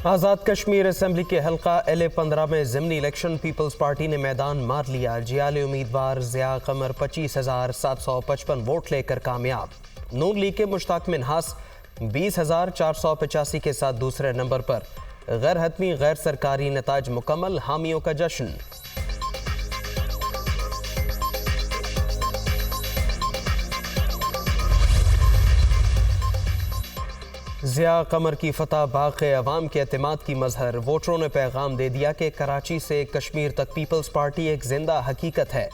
Azad Kashmir assembly के हल्का LA-15 में ज़िमनी इलेक्शन पीपल्स पार्टी ने मैदान मार लिया। जियाली उम्मीदवार ज़िया कमर 25,755 वोट लेकर कामयाब। नून लीग के मुश्ताक मिन्हास 20,485 के साथ दूसरे नंबर पर। गैर हतमी गैर सरकारी नताज मुकम्मल, हामियों का जश्न। ज़िया कमर की फतह बाक़े अवाम के एतमाद की मजहर। वोटरों ने पैगाम दे दिया कि कराची से कश्मीर तक पीपल्स पार्टी एक जिंदा हकीकत है।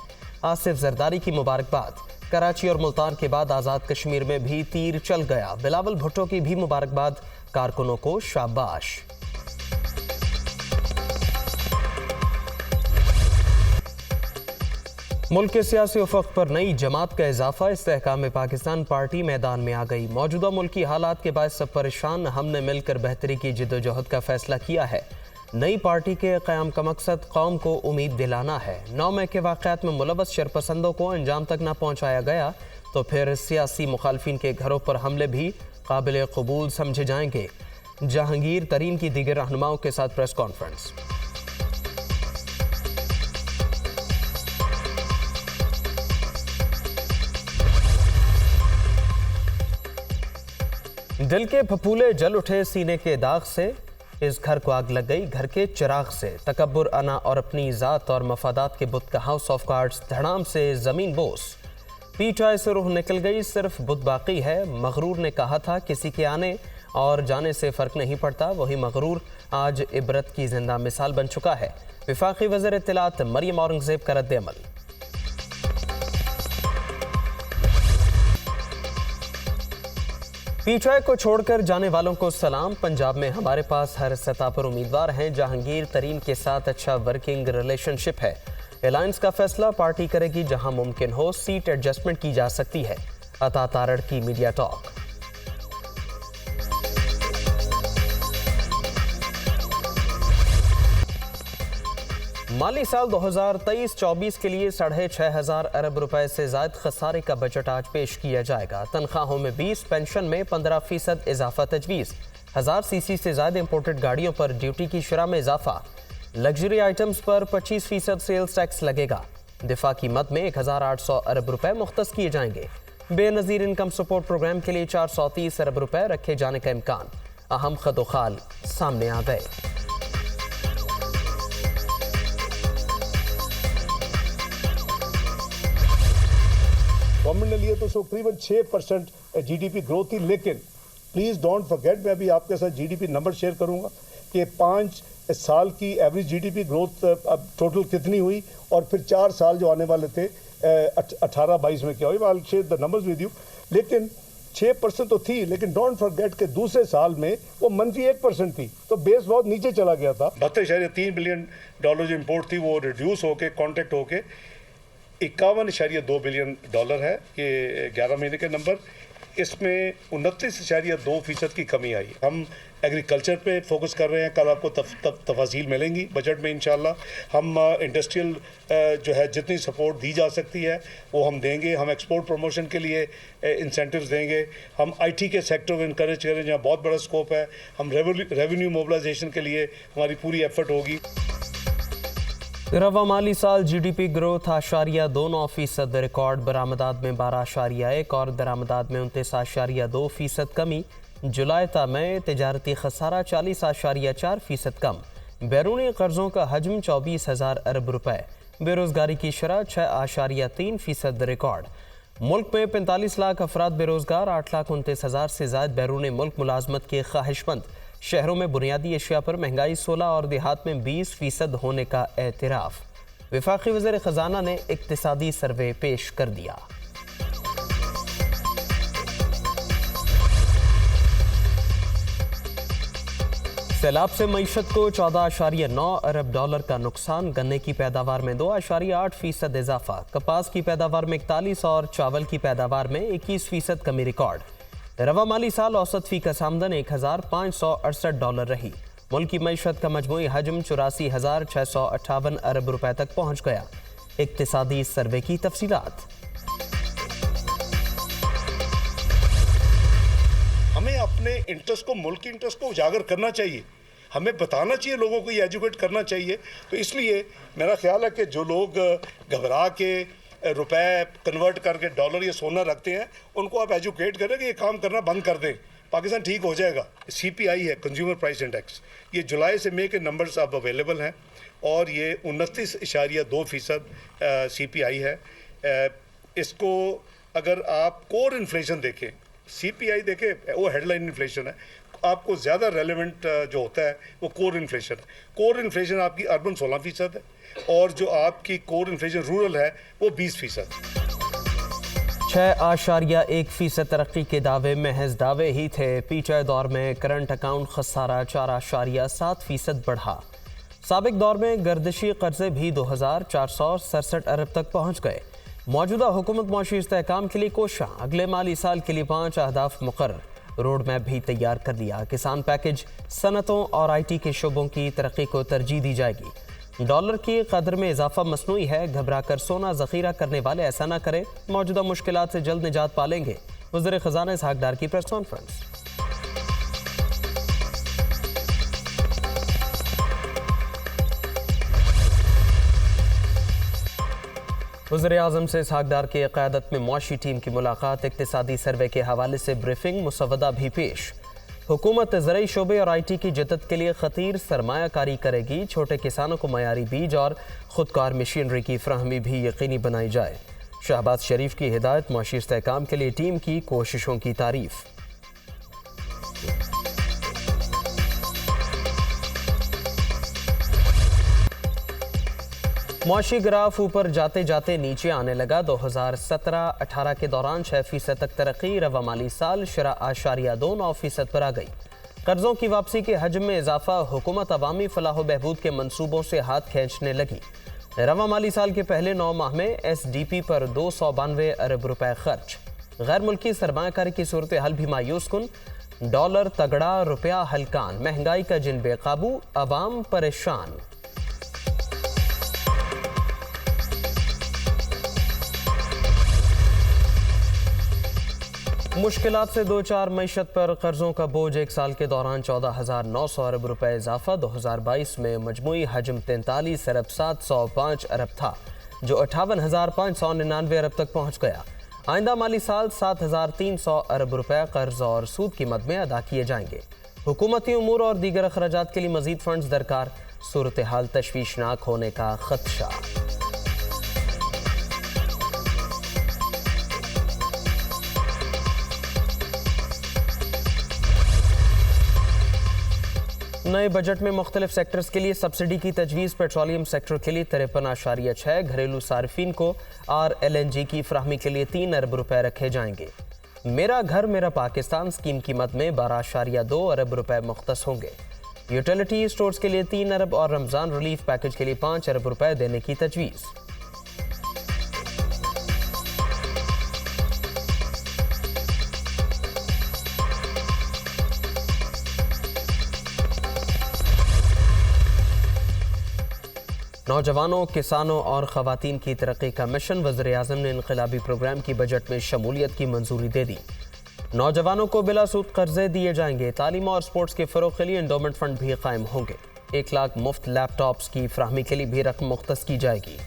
आसिफ जरदारी की मुबारकबाद। कराची और मुल्तान के बाद आज़ाद कश्मीर में भी तीर चल गया। बिलावल भुट्टो की भी मुबारकबाद। कारकुनों को शाबाश। मुल्क के सियासी उफ़क़ पर नई जमात का इजाफा। इस्तेहकाम पाकिस्तान पार्टी मैदान में आ गई। मौजूदा मुल्की हालात के बायस सब परेशान, हमने मिलकर बेहतरी की जिद्दोजहद का फैसला किया है। नई पार्टी के क़याम का मकसद कौम को उम्मीद दिलाना है। 9 मई के वाक़यात में मुलव्वस शरपसंदों को अंजाम तक न पहुँचाया गया तो फिर सियासी मुखालफिन के घरों पर हमले भी काबिल कबूल समझे जाएंगे। जहांगीर तरीन की दीगर रहनुमाओं के साथ प्रेस कॉन्फ्रेंस। दिल के फफूले जल उठे सीने के दाग से। इस घर को आग लग गई घर के चिराग से। तकब्बुर, अना और अपनी ज़ात और मफादात के बुत का हाउस ऑफ कार्ड्स धड़ाम से ज़मीन बोस। पीछे से रूह निकल गई, सिर्फ बुत बाकी है। मगरूर ने कहा था किसी के आने और जाने से फ़र्क नहीं पड़ता। वही मगरूर आज इबरत की जिंदा मिसाल बन चुका है। वफाकी वज़ीर इत्तलात मरियम औरंगज़ेब का रद्द अमल। पीछे को छोड़कर जाने वालों को सलाम। पंजाब में हमारे पास हर सतह पर उम्मीदवार हैं। जहांगीर तरीन के साथ अच्छा वर्किंग रिलेशनशिप है। अलायंस का फैसला पार्टी करेगी जहां मुमकिन हो। सीट एडजस्टमेंट की जा सकती है। अता तारड़ की मीडिया टॉक। माली साल 2023-24 के लिए 6,500 अरब रुपए से ज़ायद खसारे का बजट आज पेश किया जाएगा। तनख्वाहों में 20, पेंशन में 15% इजाफा तजवीज़। 1000 सीसी से ज़्यादा इंपोर्टेड गाड़ियों पर ड्यूटी की शरह में इजाफा। लग्जरी आइटम्स पर 25% सेल्स टैक्स लगेगा। दिफा कीमत में 1,800 अरब रुपए मुख्तस किए जाएंगे। बेनज़ीर इनकम सपोर्ट प्रोग्राम के लिए 430 अरब रुपए रखे जाने का इम्कान। अहम खदोखाल सामने आ गए। गवर्नमेंट ने लिए तो तकरीबन 6% GDP ग्रोथ थी। लेकिन प्लीज़ डोंट फॉरगेट, मैं अभी आपके साथ GDP नंबर शेयर करूंगा कि 5 साल की एवरेज GDP ग्रोथ अब टोटल कितनी हुई और फिर 4 साल जो आने वाले थे 18-22 में क्या हुई। I will share the numbers with you. लेकिन 6% तो थी, लेकिन डोंट फॉरगेट के दूसरे साल में वो -1% थी, तो बेस बहुत नीचे चला गया था। 72.3 बिलियन डॉलर जो इम्पोर्ट थी वो रिड्यूस होके कॉन्ट्रैक्ट होके 51.2 बिलियन डॉलर है। ये 11 महीने के नंबर। इसमें 29.2% की कमी आई। हम एग्रीकल्चर पे फोकस कर रहे हैं। कल आपको तफासील मिलेंगी बजट में इंशाल्लाह। हम इंडस्ट्रियल जो है जितनी सपोर्ट दी जा सकती है वो हम देंगे। हम एक्सपोर्ट प्रमोशन के लिए इंसेंटिव्स देंगे। हम IT के सेक्टर को इनकरेज करें जहाँ बहुत बड़ा स्कोप है। हम रेवेन्यू मोबिलाइजेशन के लिए हमारी पूरी एफर्ट होगी। रवा माली साल GDP ग्रोथ 8.29%। रिकॉर्ड बरामदात में 12.1 और दरामदात में 29.2% कमी। जुलाई ता में तिजारती खसारा 40.4% कम। बैरूनी कर्जों का हजम 24,000 अरब रुपए। बेरोजगारी की शरह 6.3% रिकॉर्ड। मुल्क में 45 लाख अफराद बेरोजगार। 8,29,000 से ज्यादा बैरून मुल्क मुलाजमत के ख्वाहिशमंद। शहरों में बुनियादी अशिया पर महंगाई 16 और देहात में 20% होने का एतराफ़। वफाकी वज़ीर ख़जाना ने इक्तिसादी सर्वे पेश कर दिया। सैलाब से मईशत को 14.9 अरब डॉलर का नुकसान। गन्ने की पैदावार में 2.8% इजाफा। कपास की पैदावार में 41 और चावल की पैदावार में 21% कमी रिकॉर्ड। रवा माली साल औसत फीकस आमदन 1,568 डॉलर रही। मुल्क की मईशत का मजमूई हजम 84,658 अरब रुपए तक पहुँच गया। इक्तिसादी सर्वे की तफसीलात। हमें अपने इंटरेस्ट को, मुल्क की इंटरेस्ट को उजागर करना चाहिए। हमें बताना चाहिए लोगों को, ये एजुकेट करना चाहिए। तो इसलिए मेरा ख्याल है कि जो लोग घबरा के रुपए कन्वर्ट करके डॉलर या सोना रखते हैं, उनको आप एजुकेट करें कि ये काम करना बंद कर दें, पाकिस्तान ठीक हो जाएगा। CPI है, कंज्यूमर प्राइस इंडेक्स, ये जुलाई से मई के नंबर्स अब अवेलेबल हैं और ये 29.2% CPI है। इसको अगर आप कोर इन्फ्लेशन देखें, CPI देखें वो हेडलाइन इन्फ्लेशन है, आपको ज़्यादा रेलेवेंट जो होता है वो कोर इन्फ्लेशन है। कोर इन्फ्लेशन आपकी अर्बन 16% है और जो आपकी कोर इन्फ्लेशन रूरल है वो 20%। 6.1% तरक्की के दावे महज दावे ही थे। पीछे दौर में करंट अकाउंट खसारा 4.7% बढ़ा। साबिक दौर में गर्दिशी कर्जे भी 2,467 अरब तक पहुँच गए। मौजूदा हुकूमत मुआशी इस्तेहकाम के लिए कोशा, अगले माली साल के लिए 5 अहदाफ मुकर्रर, रोड मैप भी तैयार कर लिया। किसान पैकेज, सनतों और IT के शोबों की तरक्की को तरजीह दी जाएगी। डॉलर की कदर में इजाफा मसनूई है, घबरा कर सोना जखीरा करने वाले ऐसा ना करें, मौजूदा मुश्किलात से जल्द निजात पालेंगे। वज़ीर ख़ज़ाना इसहाक डार की प्रेस कॉन्फ्रेंस। वज़ीर-ए-आज़म से इसहाक डार की क़यादत में मुआशी टीम की मुलाकात, इक़्तिसादी सर्वे के हवाले से ब्रीफिंग, मुसवदा भी पेश। हुकूमत ज़रई शोबे और IT की जदत के लिए खतीर सरमायाकारी करेगी। छोटे किसानों को मयारी बीज और खुदकार मशीनरी की फ्राहमी भी यकीनी बनाई जाए। शहबाज शरीफ की हिदायत, मुआशी इस्तेहकाम के लिए टीम की कोशिशों की तारीफ। मुआशी ग्राफ ऊपर जाते जाते नीचे आने लगा। 2017-18 के दौरान 6% तक तरक्की, रवा माली साल 0.29% पर आ गई। कर्जों की वापसी के हजम में इजाफा, हुकूमत अवामी फलाह व बहबूद के मंसूबों से हाथ खींचने लगी। रवा माली साल के पहले 9 माह में SDP पर 292 अरब रुपए खर्च। गैर मुल्की सरमायाकारी की सूरत हाल भी मायूस कुन, डॉलर तगड़ा, रुपया हल्कान, महंगाई का जिन बेकाबू, अवाम परेशान। मुश्किलात से दो चार मईशत पर कर्जों का बोझ, एक साल के दौरान 14,900 अरब रुपए इजाफा। 2022 में मजमूई हजम 43 अरब 705 अरब था, जो 58,599 अरब तक पहुंच गया। आइंदा माली साल 7,300 अरब रुपए कर्ज और सूद की मद में अदा किए जाएंगे। हुकूमती उमूर और दीगर अखराजात के लिए मजीद फंड्स दरकार, सूरत हाल तशवीशनाक होने का खदशा। नए बजट में मुख्तलिफ सेक्टर्स के लिए सब्सिडी की तजवीज़। पेट्रोलियम सेक्टर के लिए 53.6, घरेलू सार्फिन को RLNG की फ्राहमी के लिए 3 अरब रुपए रखे जाएंगे। मेरा घर मेरा पाकिस्तान स्कीम की मद में 12.2 अरब रुपए मुख्तस होंगे। यूटिलिटी स्टोर्स के लिए 3 अरब और रमज़ान रिलीफ पैकेज के लिए 5 अरब रुपए देने की तजवीज़। नौजवानों, किसानों और ख़वातीन की तरक्की का मिशन, वज़ीर-ए-आज़म ने इनक़लाबी प्रोग्राम की बजट में शमूलियत की मंजूरी दे दी। नौजवानों को बिला सूद कर्जे दिए जाएंगे। तालीम और स्पोर्ट्स के फ़रोग़ के लिए इंडोमेंट फ़ंड भी कायम होंगे। 1 लाख मुफ्त लैपटॉप्स की फ्राहमी के लिए भी रकम मुख्तस की जाएगी।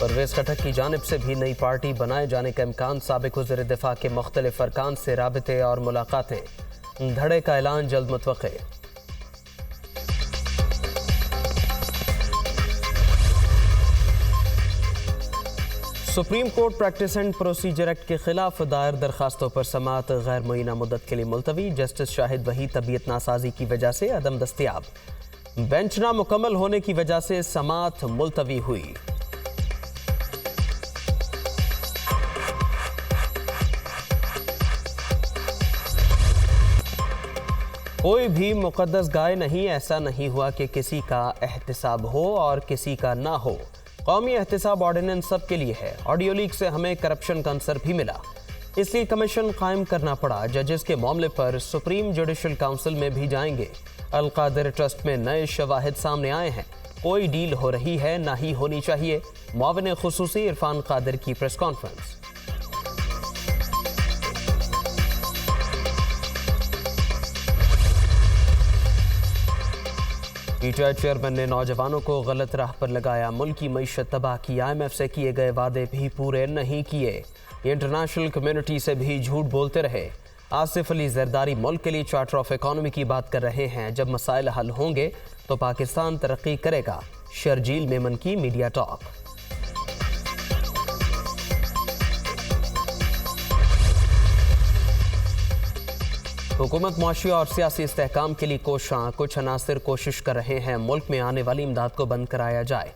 परवेज़ खटक की जानिब से भी नई पार्टी बनाए जाने का इम्कान। साबिक़ वज़ीर दिफ़ा के मुख्तलिफ अरकान से राबिते और मुलाकातें, धड़े का ऐलान जल्द मुतवक्के। Supreme court practice and procedure act के खिलाफ दायर दरखास्तों पर समाअत गैर मुअय्यना मुद्दत के लिए मुलतवी। जस्टिस शाहिद वहीद तबीयत नासाजी की वजह से अदम दस्तयाब। बेंच ना मुकम्मल होने की वजह से समाअत मुलतवी हुई। कोई भी मुक़द्दस गाय नहीं, ऐसा नहीं हुआ कि किसी का एहतिसाब हो और किसी का ना हो। कौमी एहतिसाब ऑर्डिनेंस सबके लिए है। ऑडियो लीक से हमें करप्शन का अंसर भी मिला, इसलिए कमीशन कायम करना पड़ा। जजेस के मामले पर सुप्रीम जुडिशल काउंसिल में भी जाएंगे। अल कादिर ट्रस्ट में नए शवाहिद सामने आए हैं। कोई डील हो रही है ना ही होनी चाहिए। मुआविन खुसूसी इरफान कादिर की प्रेस कॉन्फ्रेंस। पीटीआई चेयरमैन ने नौजवानों को गलत राह पर लगाया, मुल्क की मईशत तबाह की, IMF से किए गए वादे भी पूरे नहीं किए, इंटरनेशनल कम्युनिटी से भी झूठ बोलते रहे। आसिफ अली जरदारी मुल्क के लिए चार्टर ऑफ इकोनॉमी की बात कर रहे हैं, जब मसाइल हल होंगे तो पाकिस्तान तरक्की करेगा। शर्जील मेमन की मीडिया टॉक। हुकूमत मुआशी और सियासी इस्तेहकाम के लिए कुछ अनासिर कोशिश कर रहे हैं मुल्क में आने वाली इमदाद को बंद कराया जाए।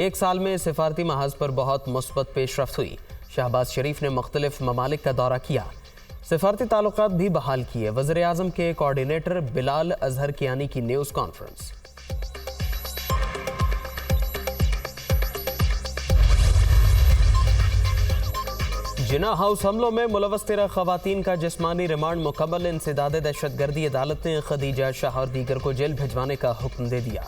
एक साल में सिफारती महाज पर बहुत मुस्बत पेशरफ्त हुई। शहबाज शरीफ ने मुख्तलिफ ममालिक का दौरा किया, सिफारती ताल्लुकात भी बहाल किए। वज़ीर आज़म के कोऑर्डिनेटर बिलाल अजहर कियानी की न्यूज़ कॉन्फ्रेंस। जिना हाउस हमलों में मुलव्वस 13 खवातीन का जिस्मानी रिमांड मुकम्मल। इंसदाद दहशतगर्दी अदालत ने खदीजा शाह और दीगर को जेल भिजवाने का हुक्म दे दिया।